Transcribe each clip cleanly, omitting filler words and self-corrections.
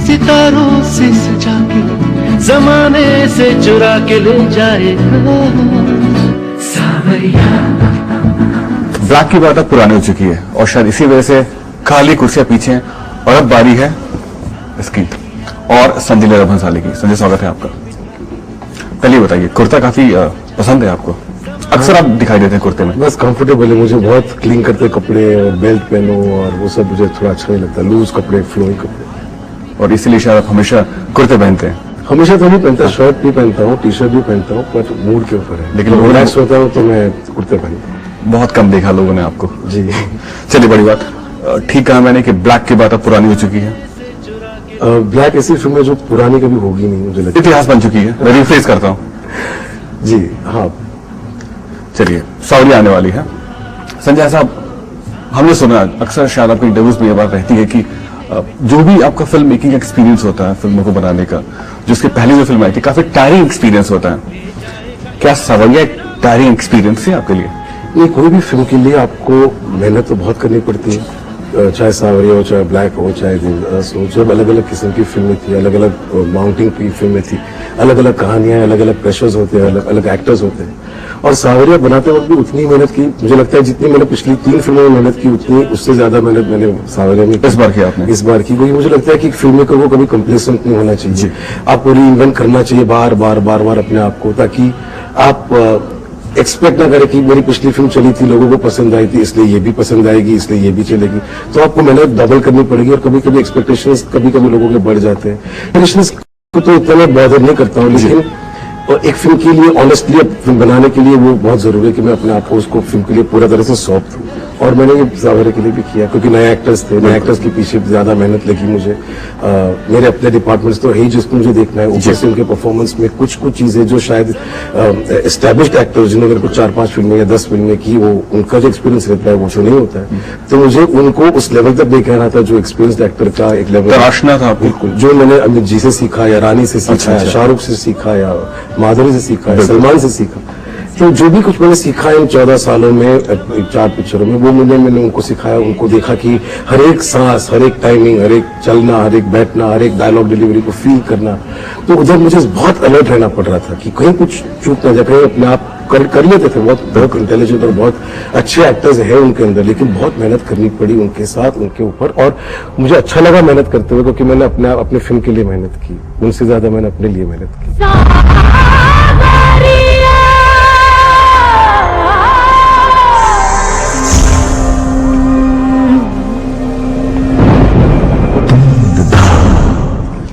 सितारों से सजा के जमाने से चुरा के ले जाएगा सावरिया। ब्लैक की बात अब पुरानी हो चुकी है और शायद इसी वजह से खाली कुर्सियां पीछे हैं और अब बारी है इसकी और संजय लीला भंसाली की। संजय, स्वागत है आपका। पहले बताइए, कुर्ता काफी पसंद है आपको? अक्सर आप दिखाई देते हैं कुर्ते में। बस कंफर्टेबल है, मुझे बहुत क्लीन करते कपड़े और बेल्ट पहनो और वो सब मुझे थोड़ा अच्छा नहीं लगता, लूज कपड़े, फ्लोई कपड़े। और इसीलिए शायद आप हमेशा कुर्ते पहनते हैं? हमेशा तो नहीं पहनता, शर्ट भी पहनता हूँ, टी शर्ट भी पहनता हूँ, पर मूड के ऊपर है। लेकिन रिलैक्स होता हूँ तो मैं कुर्ते पहनता हूँ। बहुत कम देखा लोगों ने आपको। जी चलिए, बड़ी बात। ठीक कहा मैंने कि ब्लैक की बात अब पुरानी हो चुकी है। ब्लैक ऐसी फिल्म है जो पुरानी कभी होगी नहीं, मुझे लगता है। इतिहास बन चुकी है। मैं रिफ्रेश करता हूँ। जी हाँ। चलिए, सावरिया आने वाली है। संजय साहब, हमने सुना अक्सर, शायद आपके इंटरव्यूज में ये बात रहती है कि जो भी आपका फिल्म मेकिंग एक्सपीरियंस होता है, फिल्मों को बनाने का, जो उसके पहले जो फिल्म आई थी, काफी टायरिंग एक्सपीरियंस होता है। क्या सावरिया एक टायरिंग एक्सपीरियंस है आपके लिए? नहीं, कोई भी फिल्म के लिए आपको मेहनत तो बहुत करनी पड़ती है, चाहे सावरिया हो, चाहे ब्लैक हो, चाहे दिलदास हो। जब अलग अलग किस्म की फिल्में थी, अलग अलग माउंटिंग की फिल्में थी, अलग अलग कहानियां, अलग अलग प्रेशर्स होते हैं, अलग अलग एक्टर्स होते हैं। और सावरिया बनाते वक्त भी उतनी मेहनत की, मुझे लगता है जितनी मैंने पिछली 3 फिल्मों में मेहनत की, उतनी उससे ज्यादा मेहनत मैंने सावरिया में इस बार की आपने? इस बार की। वही मुझे लगता है कि फिल्म मेकर को कभी कंप्लेसेंट नहीं होना चाहिए, आपको रीइन्वेंट करना चाहिए बार बार बार बार अपने आप को, ताकि आप एक्सपेक्ट ना करें कि मेरी पिछली फिल्म चली थी, लोगों को पसंद आई थी, इसलिए ये भी पसंद आएगी, इसलिए ये भी चलेगी। तो आपको मेहनत डबल करनी पड़ेगी और कभी कभी एक्सपेक्टेशंस कभी कभी लोगों के बढ़ जाते हैं। एक्सपेक्टेशंस को तो इतना मैं बॉदर नहीं करता हूँ, लेकिन और एक फिल्म के लिए ऑनेस्टली फिल्म बनाने के लिए वो बहुत जरूरी है कि मैं अपने आप को उसको फिल्म के लिए पूरा तरह से सौंप दूं। और मैंने ये सावरिया के लिए भी किया, क्योंकि नए एक्टर्स थे, नए एक्टर्स के पीछे ज्यादा मेहनत लगी मुझे। मेरे अपने डिपार्टमेंट्स तो है ही जिसको मुझे देखना है, ऊपर से उनके परफॉर्मेंस में कुछ चीजें जो शायद एस्टेब्लिश्ड एक्टर्स जिन्होंने मेरे को 4-5 फिल्में या 10 फिल्में की, वो उनका जो एक्सपीरियंस रहता है वो तो नहीं होता है। तो मुझे उनको उस लेवल तक नहीं कहना था जो एक्सपीरियंस एक्टर का एक लेवल तराशना था। बिल्कुल, जो मैंने अमित जी से सीखा या रानी से सीखा या शाहरुख से सीखा या माधुरी से सीखा या सलमान से सीखा। तो जो भी कुछ मैंने सीखा इन 14 सालों में 4 पिक्चरों में, वो मैंने उनको सिखाया। उनको देखा कि हर एक सांस, हर एक टाइमिंग, हर एक चलना, हर एक बैठना, हर एक डायलॉग डिलीवरी को फील करना। तो उधर मुझे बहुत अलर्ट रहना पड़ रहा था कि कहीं कुछ चूक ना जाए, कहीं अपने आप कर लेते थे। बहुत इंटेलिजेंट और बहुत अच्छे एक्टर्स हैं उनके अंदर, लेकिन बहुत मेहनत करनी पड़ी उनके साथ, उनके ऊपर। और मुझे अच्छा लगा मेहनत करते हुए, क्योंकि मैंने अपने फिल्म के लिए मेहनत की, उनसे ज्यादा मैंने अपने लिए मेहनत की।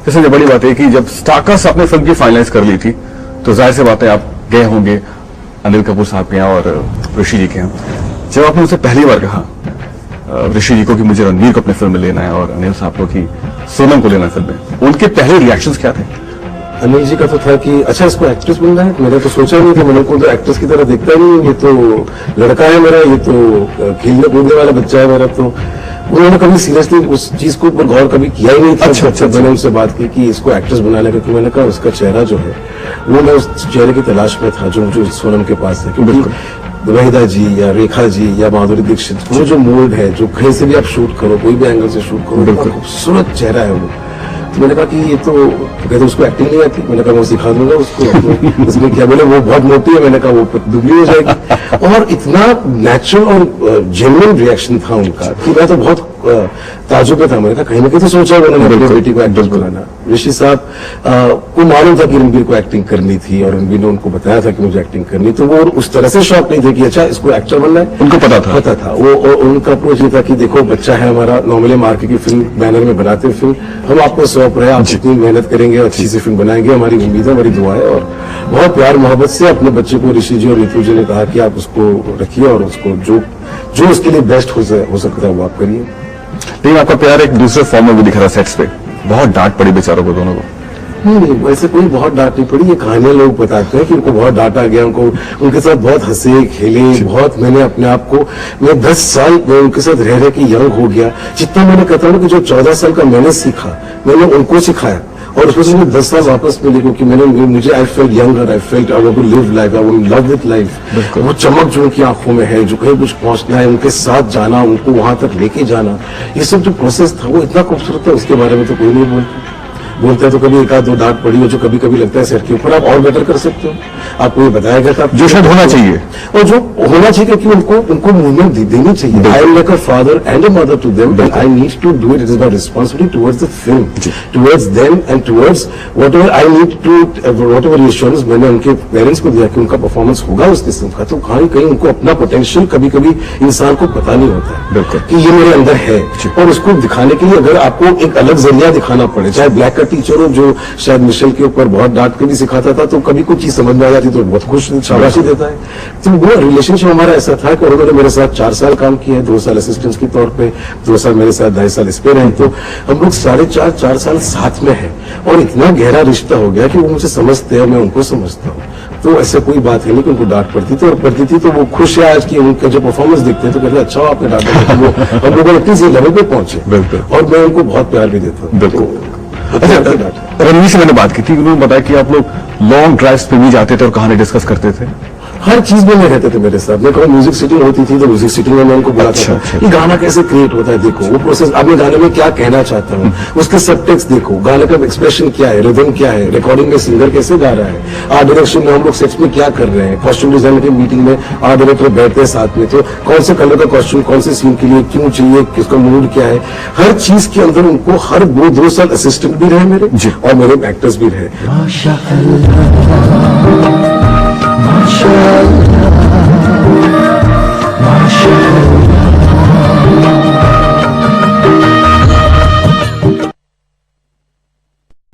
जैसे बड़ी बात है कि जब स्टारकास्ट आपने फिल्म की फाइनलाइज कर ली थी, तो जाहिर सी बात है आप गए होंगे अनिल कपूर साहब के यहाँ और ऋषि जी के यहाँ। जब आपने उनसे पहली बार कहा ऋषि जी को कि मुझे रणवीर को अपने फिल्म में लेना है और अनिल साहब को कि सोनम को लेना है फिल्म में, उनके पहले रिएक्शंस क्या थे? अनिल जी का तो था कि अच्छा इसको एक्ट्रेस बनना है। मैंने तो सोचा नहीं था, मैंने को तो एक्ट्रेस की तरह देखता ही नहीं, ये तो लड़का है मेरा, ये तो खेलने कूदने वाला बच्चा है मेरा। तो उन्होंने कभी सीरियसली उस चीज को ऊपर गौर कभी किया ही नहीं था। अच्छा, मैंने उनसे बात की कि इसको एक्ट्रेस बनाने का, मैंने कहा उसका चेहरा जो है वो मैं उस चेहरे की तलाश में था जो मुझे सोनम के पास है। क्योंकि वहीदा जी या रेखा जी या माधुरी दीक्षित, वो जो मोल्ड है, जो कहीं से भी आप शूट करो, कोई भी एंगल से शूट करो, खूबसूरत चेहरा है वो। तो मैंने कहा कि ये तो कहते उसको एक्टिंग नहीं आती। मैंने कहा मैं सिखा दूंगा उसको। उसमें क्या बोले, वो बहुत मोटी है। मैंने कहा वो दुबली हो जाएगी। और इतना नेचुरल और जेन्युइन रिएक्शन था उनका कि मैं तो बहुत ताजुब में था। मैंने कहा कहीं ना कहीं तो सोचा उन्होंने अपनी बेटी को एक्ट्रेस बनाना। ऋषि साहब को मालूम था कि रणबीर को एक्टिंग करनी थी और रणबीर ने उनको बताया था कि मुझे एक्टिंग करनी, तो वो उस तरह से शौक नहीं थे कि अच्छा इसको एक्टर बनना है। उनको पता था वो उनका अप्रोच ये था कि देखो बच्चा है हमारा, नॉर्मली मार्केट की फिल्म बैनर में बनाते फिल्म, हम आपको सौंप रहे हैं, आप जितनी मेहनत करेंगे अच्छी सी फिल्म बनाएंगे, हमारी उम्मीद है, हमारी दुआ है। और बहुत प्यार मोहब्बत से अपने बच्चे को ऋषि जी और ऋतु जी ने कहा कि आप उसको रखिए और उसको जो उसके लिए बेस्ट हो सकता है वो आप करिए। लेकिन आपका प्यार एक दूसरे फॉर्म में भी दिख रहा है सेट्स पे। बहुत डांट पड़ी बेचारों को, दोनों को। नहीं, वैसे कोई बहुत डांट नहीं पड़ी। ये कहानियां लोग बताते हैं कि उनको बहुत डांटा गया, उनको उनके साथ बहुत हंसे खेले, बहुत मैंने अपने आप को, मैं 10 साल उनके साथ रह के यंग हो गया। जितना मैंने कहता हूँ कि जो 14 साल का मैंने सीखा, मैंने उनको सिखाया और उसमें से मुझे 10 साल वापस मिले, क्योंकि मुझे I felt younger, I felt I want to live life, I want to love with life. वो चमक जो उनकी आंखों में है, जो कहीं कुछ पहुंचना है, उनके साथ जाना, उनको वहां तक लेके जाना, ये सब जो प्रोसेस था वो इतना खूबसूरत था, उसके बारे में तो कोई नहीं बोलता। बोलते हैं तो कभी एक आध दो डांट पड़ी हो जो कभी कभी लगता है सेट के ऊपर आप और बेटर कर सकते हो, आपको ये बताया गया था जो शायद होना चाहिए, और जो होना चाहिए कि उनको मूवमेंट देनी चाहिए। I am like a father and a mother to them and I need to do it is my responsibility towards the film, towards them and towards whatever I need to, whatever reassurance मैंने उनके parents को दिया कि उनका performance होगा उस किस्म का, तो कहीं कहीं उनको अपना पोटेंशियल कभी कभी इंसान को पता नहीं होता है बिल्कुल कि ये मेरे अंदर है, और उसको दिखाने के लिए अगर आपको एक अलग जरिया दिखाना पड़े, चाहे ब्लैक का टीचर हो जो शायद मिशेल के ऊपर बहुत डांट के भी सिखाता था, तो कभी कोई चीज समझ में आ जाती तो बहुत खुश शाबाशी देता है। तो वो रिलेशनशिप हमारा ऐसा था कि उन्होंने मेरे साथ 4 साल काम किया है, 2 साल असिस्टेंट के तौर पे, 2 साल मेरे साथ, 2.5 साल इस पे रहे, तो हम लोग 4.5 साल साथ में हैं और इतना गहरा रिश्ता हो गया कि वो मुझे समझते हैं, मैं उनको समझता हूँ। तो ऐसा कोई बात है नहीं कि उनको डांट पड़ती थी, और पड़ती थी तो वो खुश है आज की उनका जो परफॉर्मेंस देखते हैं तो कहते हैं अच्छा आपने डांटा, तो वो हम लोग इतनी लेवल पे पहुंचे बिल्कुल, और मैं उनको बहुत प्यार भी देता हूँ। बिल्कुल। अच्छा, रणवीर से मैंने बात की थी, उन्होंने बताया कि आप लोग लॉन्ग ड्राइव्स पे भी जाते थे और कहानी डिस्कस करते थे। हर चीज में मैं रहते थे मेरे साथ। मैं कहूँ म्यूजिक सिटिंग होती थी तो म्यूजिक सिटिंग में मैं उनको बुलाता था कि गाना कैसे क्रिएट होता है, देखो वो प्रोसेस, अब मैं गाने में क्या कहना चाहता हूँ, उसके सबटेक्स्ट देखो, गाने का एक्सप्रेशन क्या है, रिदम क्या है, रिकॉर्डिंग में सिंगर कैसे गा रहा है, आर्ट डायरेक्शन में हम लोग सेट्स में क्या कर रहे हैं, कॉस्ट्यूम डिजाइन की मीटिंग में आर्ट डायरेक्टर बैठते हैं साथ में, तो कौन से कलर का कॉस्ट्यूम कौन से सीन के लिए क्यों चाहिए, किसका मूड क्या है, हर चीज के अंदर उनको हर 2 साल असिस्टेंट भी रहे मेरे और मेरे एक्टर्स भी रहे।